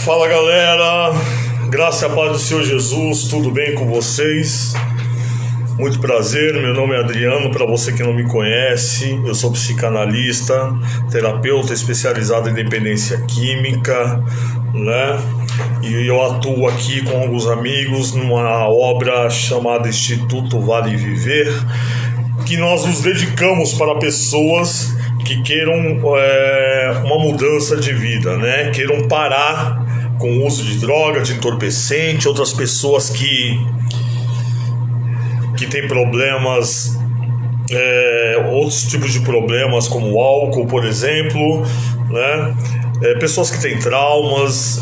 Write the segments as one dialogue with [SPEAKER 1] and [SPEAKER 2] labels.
[SPEAKER 1] Fala galera, graça e a paz do Senhor Jesus, tudo bem com vocês? Muito prazer, meu nome é Adriano, para você que não me conhece, eu sou psicanalista, terapeuta especializado em dependência química, né? E eu atuo aqui com alguns amigos numa obra chamada Instituto Vale Viver, que nós nos dedicamos para pessoas que queiram uma mudança de vida, né? Queiram parar com o uso de droga, de entorpecente, outras pessoas que têm problemas, outros tipos de problemas, como o álcool, por exemplo, né? Pessoas que têm traumas,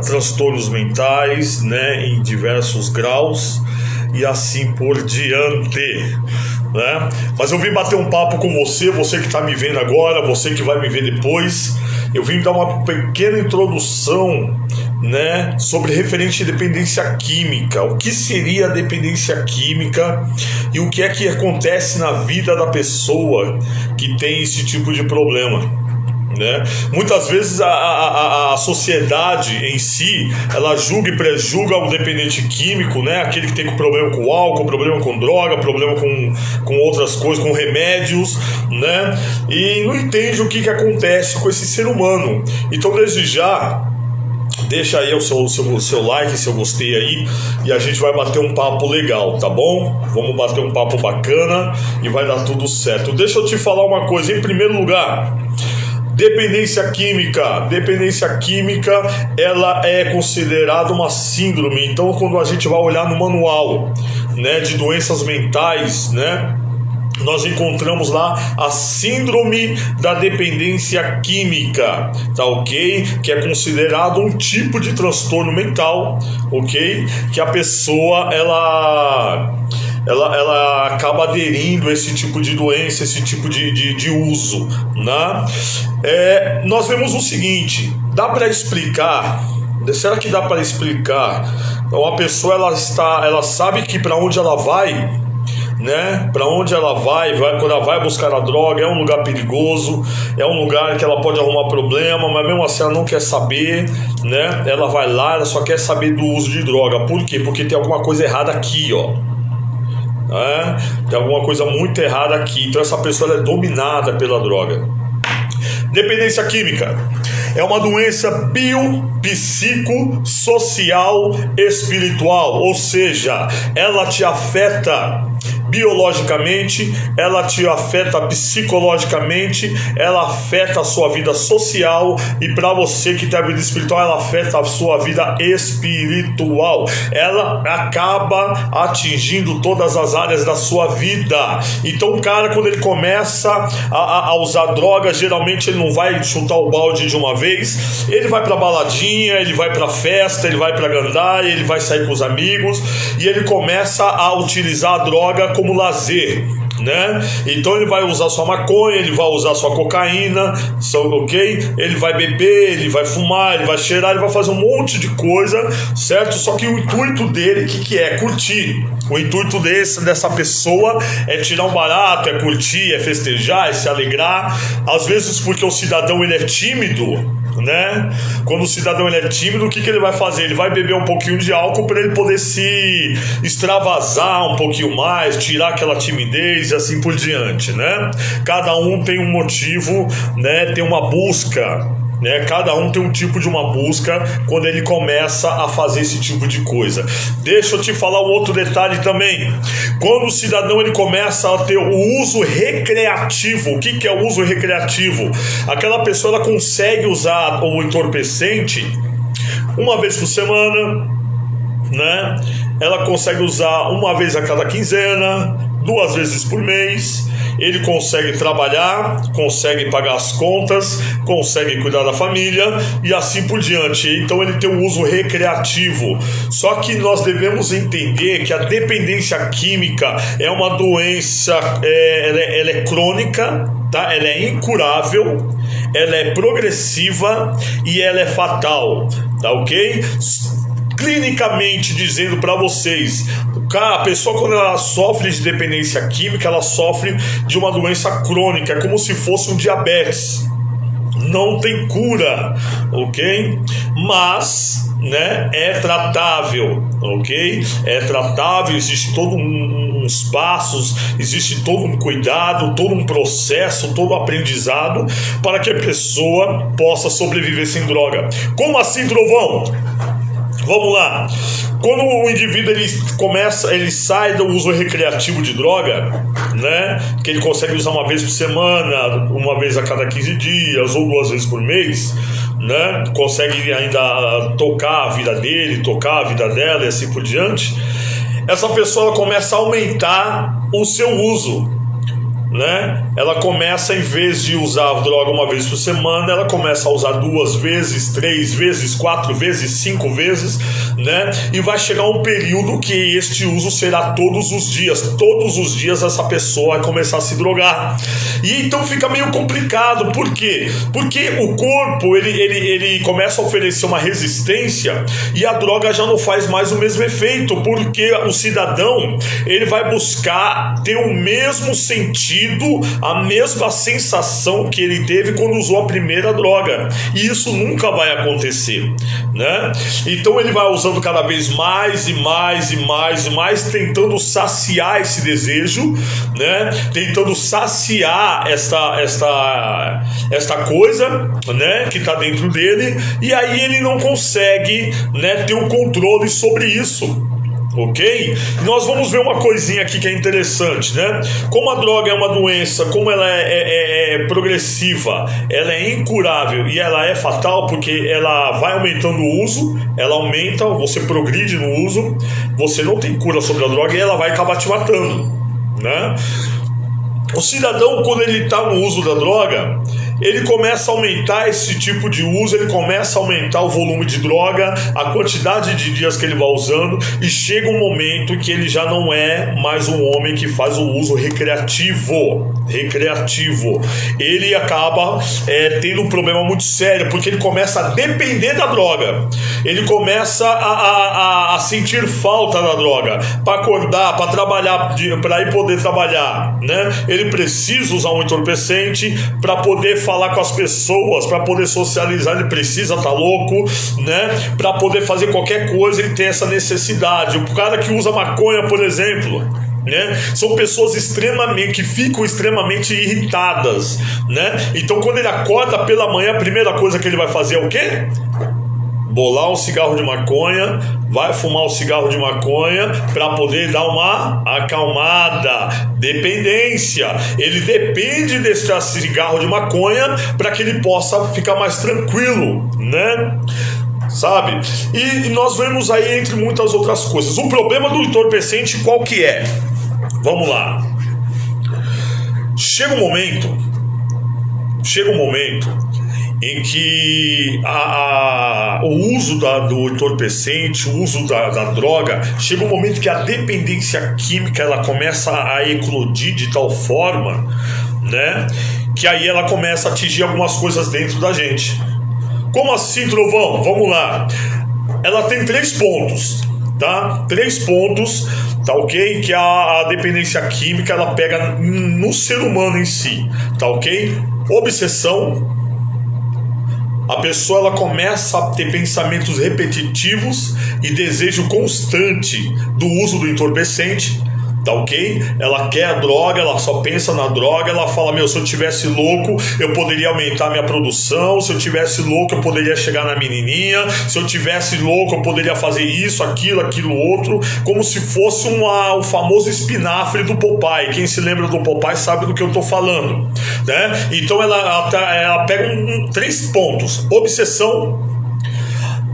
[SPEAKER 1] transtornos mentais, né? Em diversos graus e assim por diante, né? Mas eu vim bater um papo com você que está me vendo agora, você que vai me ver depois. Eu vim dar uma pequena introdução, né, sobre referente à dependência química. O que seria a dependência química e o que é que acontece na vida da pessoa que tem esse tipo de problema, né? Muitas vezes a sociedade em si, ela julga e prejulga o dependente químico, né? Aquele que tem problema com álcool, problema com droga, problema com outras coisas, com remédios, né? E não entende o que acontece com esse ser humano. Então, desde já, deixa aí o seu like, seu gostei aí, e a gente vai bater um papo legal, tá bom? Vamos bater um papo bacana e vai dar tudo certo. Deixa eu te falar uma coisa, em primeiro lugar, dependência química, ela é considerada uma síndrome. Então, quando a gente vai olhar no manual, né, de doenças mentais, né, nós encontramos lá a síndrome da dependência química, tá ok? Que é considerado um tipo de transtorno mental, ok? Que a pessoa, ela acaba aderindo a esse tipo de doença, esse tipo de uso, né? Nós vemos o seguinte, dá para explicar? Será que dá para explicar? Uma pessoa, ela sabe que para onde ela vai, né? Para onde ela vai, quando ela vai buscar a droga, é um lugar perigoso, é um lugar que ela pode arrumar problema, mas mesmo assim ela não quer saber, né? Ela vai lá, ela só quer saber do uso de droga. Por quê? Porque tem alguma coisa errada aqui, ó. Tem alguma coisa muito errada aqui. Então essa pessoa, ela é dominada pela droga. Dependência química é uma doença biopsicossocial espiritual, ou seja, ela te afeta biologicamente, ela te afeta psicologicamente, ela afeta a sua vida social, e para você que tem a vida espiritual, ela afeta a sua vida espiritual. Ela acaba atingindo todas as áreas da sua vida. Então o cara, quando ele começa a usar drogas, geralmente ele não vai chutar o balde de uma vez, ele vai pra baladinha, ele vai pra festa, ele vai pra gandaia, ele vai sair com os amigos, e ele começa a utilizar a droga como lazer, né? Então ele vai usar sua maconha, ele vai usar sua cocaína, ok? Ele vai beber, ele vai fumar, ele vai cheirar, ele vai fazer um monte de coisa, certo? Só que o intuito dele, o que é? Curtir. O intuito dessa pessoa é tirar um barato, é curtir, é festejar, é se alegrar. Às vezes porque o cidadão, ele é tímido, né? Quando o cidadão, ele é tímido, o que ele vai fazer? Ele vai beber um pouquinho de álcool para ele poder se extravasar um pouquinho mais, tirar aquela timidez e assim por diante, né? Cada um tem um motivo, né? Tem uma busca, né? Cada um tem um tipo de uma busca quando ele começa a fazer esse tipo de coisa. Deixa eu te falar um outro detalhe também. Quando o cidadão, ele começa a ter o uso recreativo. O que é o uso recreativo? Aquela pessoa, ela consegue usar o entorpecente uma vez por semana, né? Ela consegue usar uma vez a cada quinzena, 2 vezes por mês. Ele consegue trabalhar, consegue pagar as contas, consegue cuidar da família e assim por diante. Então ele tem um uso recreativo. Só que nós devemos entender que a dependência química é uma doença, ela é crônica, tá? Ela é incurável, ela é progressiva e ela é fatal, tá ok? Clinicamente dizendo para vocês, a pessoa, quando ela sofre de dependência química, ela sofre de uma doença crônica, como se fosse um diabetes. não tem cura, ok? Mas, né, é tratável, ok? É tratável, existe todo uns passos, existe todo um cuidado, todo um processo, todo um aprendizado para que a pessoa possa sobreviver sem droga. Como assim, Trovão? Vamos lá. Quando o indivíduo ele sai do uso recreativo de droga, né, que ele consegue usar uma vez por semana, uma vez a cada 15 dias ou 2 vezes por mês, né, consegue ainda tocar a vida dele, tocar a vida dela e assim por diante, essa pessoa começa a aumentar o seu uso, né? Ela começa, em vez de usar a droga uma vez por semana, ela começa a usar 2 vezes, 3 vezes, 4 vezes, 5 vezes, né? E vai chegar um período que este uso será todos os dias. Todos os dias essa pessoa vai começar a se drogar. E então fica meio complicado. Por quê? Porque o corpo ele começa a oferecer uma resistência e a droga já não faz mais o mesmo efeito, porque o cidadão ele vai buscar ter o mesmo sentido, a mesma sensação que ele teve quando usou a primeira droga, e isso nunca vai acontecer, né? Então ele vai usando cada vez mais e mais e mais e mais, tentando saciar esse desejo, né? Tentando saciar esta coisa, né, que está dentro dele, e aí ele não consegue, né, ter o controle sobre isso. Ok? Nós vamos ver uma coisinha aqui que é interessante, né? Como a droga é uma doença, como ela é progressiva, ela é incurável e ela é fatal, porque ela vai aumentando o uso, ela aumenta, você progride no uso, você não tem cura sobre a droga e ela vai acabar te matando, né? O cidadão, quando ele está no uso da droga, ele começa a aumentar esse tipo de uso, ele começa a aumentar o volume de droga, a quantidade de dias que ele vai usando, e chega um momento que ele já não é mais um homem que faz o uso recreativo. Ele acaba tendo um problema muito sério, porque ele começa a depender da droga, ele começa a sentir falta da droga, para acordar, para trabalhar, para ir poder trabalhar, né? Ele precisa usar um entorpecente para poder falar com as pessoas, para poder socializar, ele precisa estar louco, né? Para poder fazer qualquer coisa, ele tem essa necessidade. O cara que usa maconha, por exemplo, né? São pessoas que ficam extremamente irritadas, né? Então quando ele acorda pela manhã, a primeira coisa que ele vai fazer é o quê? Bolar um cigarro de maconha, vai fumar um cigarro de maconha para poder dar uma acalmada. Dependência. Ele depende desse cigarro de maconha para que ele possa ficar mais tranquilo, né? Sabe? E nós vemos aí, entre muitas outras coisas, o problema do entorpecente qual que é? Vamos lá. Chega um momento em que o uso do entorpecente, o uso da droga, chega um momento que a dependência química ela começa a eclodir de tal forma, né, que aí ela começa a atingir algumas coisas dentro da gente. Como assim, Trovão? Vamos lá. Ela tem 3 pontos, tá? 3 pontos, tá ok? Que a dependência química ela pega no ser humano em si, tá ok? Obsessão. A pessoa ela começa a ter pensamentos repetitivos e desejo constante do uso do entorpecente, tá ok? Ela quer a droga, ela só pensa na droga, ela fala, se eu tivesse louco, eu poderia aumentar minha produção, se eu tivesse louco, eu poderia chegar na menininha, se eu tivesse louco, eu poderia fazer isso, aquilo, outro, como se fosse o famoso espinafre do Popeye. Quem se lembra do Popeye sabe do que eu tô falando, né? Então ela pega 3 pontos. Obsessão.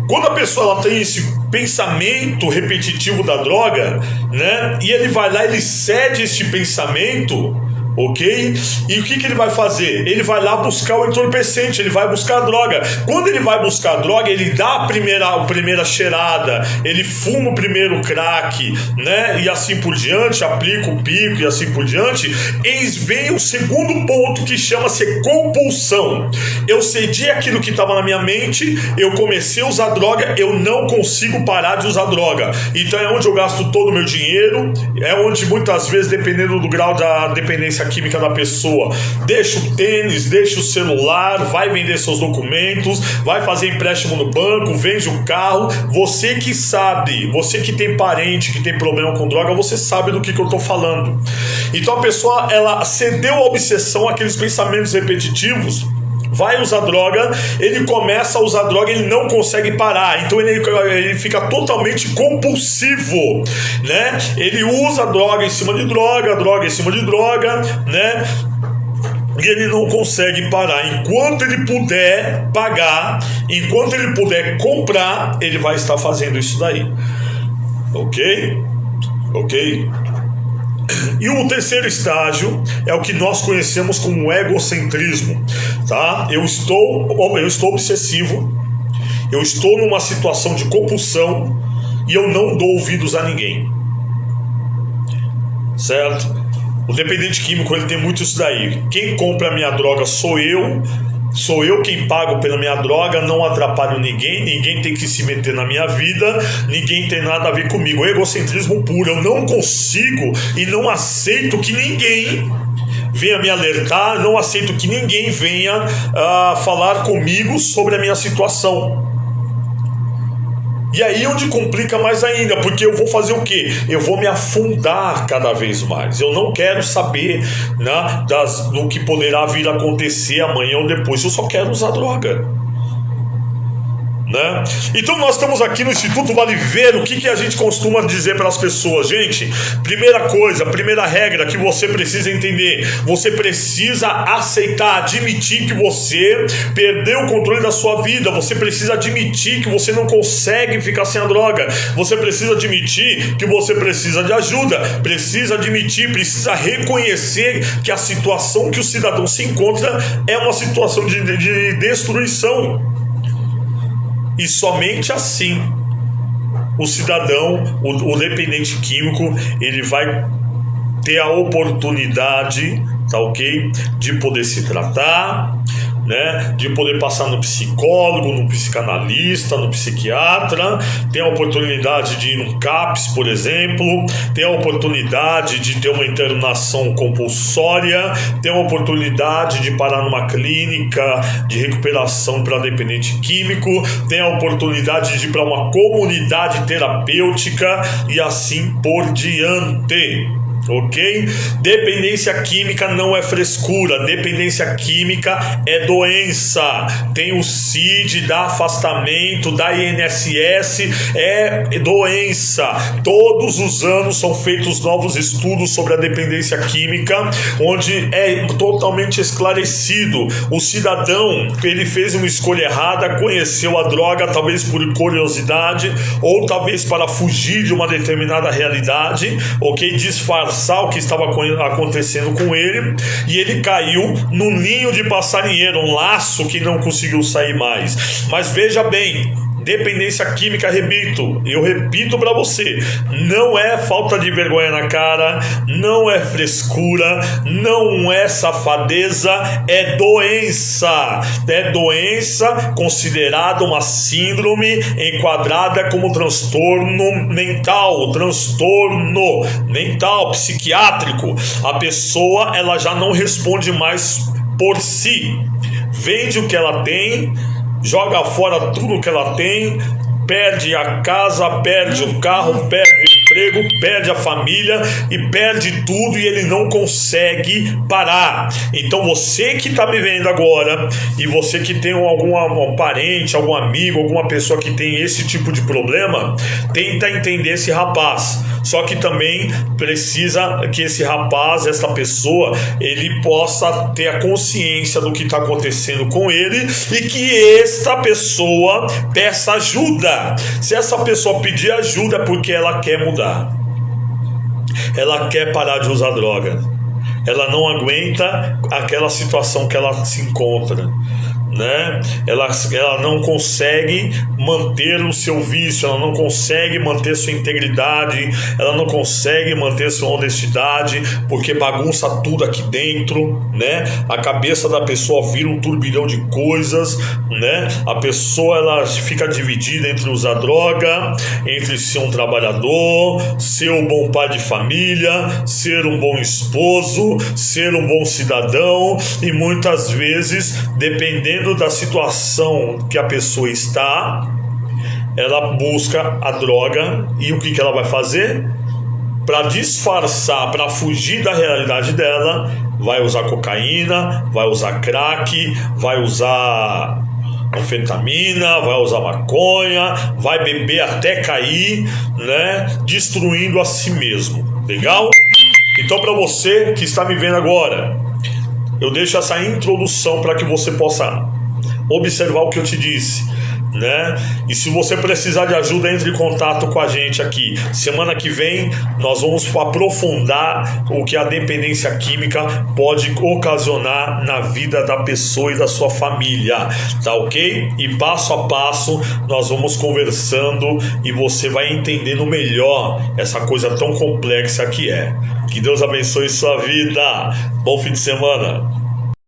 [SPEAKER 1] Quando a pessoa ela tem esse pensamento repetitivo da droga, né? E ele vai lá, ele cede este pensamento, ok? E o que ele vai fazer? Ele vai lá buscar o entorpecente, ele vai buscar a droga. Quando ele vai buscar a droga, ele dá a primeira cheirada, ele fuma o primeiro crack, né? E assim por diante, aplica o pico e assim por diante. Eis vem o segundo ponto que chama-se compulsão. Eu cedi aquilo que estava na minha mente, eu comecei a usar droga, eu não consigo parar de usar droga. Então é onde eu gasto todo o meu dinheiro, é onde muitas vezes, dependendo do grau da dependência química da pessoa. Deixa o tênis, deixa o celular, vai vender seus documentos, vai fazer empréstimo no banco, vende o carro. Você que sabe, você que tem parente que tem problema com droga, você sabe do que eu estou falando. Então a pessoa, ela cedeu à obsessão, aqueles pensamentos repetitivos, vai usar droga, ele começa a usar droga, ele não consegue parar, então ele fica totalmente compulsivo, né? Ele usa droga em cima de droga, droga em cima de droga, né? E ele não consegue parar. Enquanto ele puder pagar, enquanto ele puder comprar, ele vai estar fazendo isso daí. Ok? Ok? E o terceiro estágio é o que nós conhecemos como egocentrismo, tá? Eu estou obsessivo, eu estou numa situação de compulsão e eu não dou ouvidos a ninguém, certo? O dependente químico, ele tem muito isso daí. Quem compra a minha droga sou eu quem pago pela minha droga, não atrapalho ninguém, ninguém tem que se meter na minha vida, ninguém tem nada a ver comigo. Egocentrismo puro, eu não consigo e não aceito que ninguém venha me alertar, não aceito que ninguém venha falar comigo sobre a minha situação. E aí onde complica mais ainda, porque eu vou fazer o quê? Eu vou me afundar cada vez mais. Eu não quero saber, né, do que poderá vir a acontecer amanhã ou depois. Eu só quero usar droga, né? Então nós estamos aqui no Instituto Vale Ver. O que a gente costuma dizer para as pessoas? Gente, primeira coisa, primeira regra que você precisa entender: você precisa aceitar, admitir que você perdeu o controle da sua vida. Você precisa admitir que você não consegue ficar sem a droga. Você precisa admitir que você precisa de ajuda. Precisa admitir, precisa reconhecer que a situação que o cidadão se encontra é uma situação de destruição. E somente assim o cidadão, o dependente químico, ele vai ter a oportunidade, tá ok? De poder se tratar, né? De poder passar no psicólogo, no psicanalista, no psiquiatra, tem a oportunidade de ir num CAPS, por exemplo, tem a oportunidade de ter uma internação compulsória, tem a oportunidade de parar numa clínica de recuperação para dependente químico, tem a oportunidade de ir para uma comunidade terapêutica e assim por diante. Ok? Dependência química não é frescura, dependência química é doença. Tem o CID, dá afastamento, da INSS, é doença. Todos os anos são feitos novos estudos sobre a dependência química, onde é totalmente esclarecido. O cidadão, ele fez uma escolha errada, conheceu a droga, talvez por curiosidade, ou talvez para fugir de uma determinada realidade, ok? Disfarçar o que estava acontecendo com ele, e ele caiu num ninho de passarinheiro, um laço que não conseguiu sair mais. Mas veja bem, dependência química, eu repito para você, não é falta de vergonha na cara, não é frescura, não é safadeza, é doença considerada uma síndrome enquadrada como transtorno mental, psiquiátrico. A pessoa, ela já não responde mais por si, vende o que ela tem, joga fora tudo que ela tem, perde a casa, perde o carro, perde o emprego, perde a família e perde tudo, e ele não consegue parar. Então você que está me vendo agora, e você que tem algum parente, algum amigo, alguma pessoa que tem esse tipo de problema, tenta entender esse rapaz. Só que também precisa que esse rapaz, essa pessoa, ele possa ter a consciência do que está acontecendo com ele, e que esta pessoa peça ajuda. Se essa pessoa pedir ajuda é porque ela quer mudar, ela quer parar de usar droga, ela não aguenta aquela situação que ela se encontra, né? Ela não consegue manter o seu vício, ela não consegue manter sua integridade, ela não consegue manter sua honestidade, porque bagunça tudo aqui dentro, né? A cabeça da pessoa vira um turbilhão de coisas, né? A pessoa ela fica dividida entre usar droga, entre ser um trabalhador, ser um bom pai de família, ser um bom esposo, ser um bom cidadão, e muitas vezes, dependendo da situação que a pessoa está, ela busca a droga. E o que ela vai fazer? Para disfarçar, para fugir da realidade dela, vai usar cocaína, vai usar crack, vai usar anfetamina, vai usar maconha, vai beber até cair, né? Destruindo a si mesmo. Legal? Então, para você que está me vendo agora, eu deixo essa introdução para que você possa observar o que eu te disse, né? E se você precisar de ajuda, entre em contato com a gente aqui. Semana que vem nós vamos aprofundar o que a dependência química pode ocasionar na vida da pessoa e da sua família, tá ok? E passo a passo nós vamos conversando e você vai entendendo melhor essa coisa tão complexa que é. Que Deus abençoe sua vida. Bom fim de semana.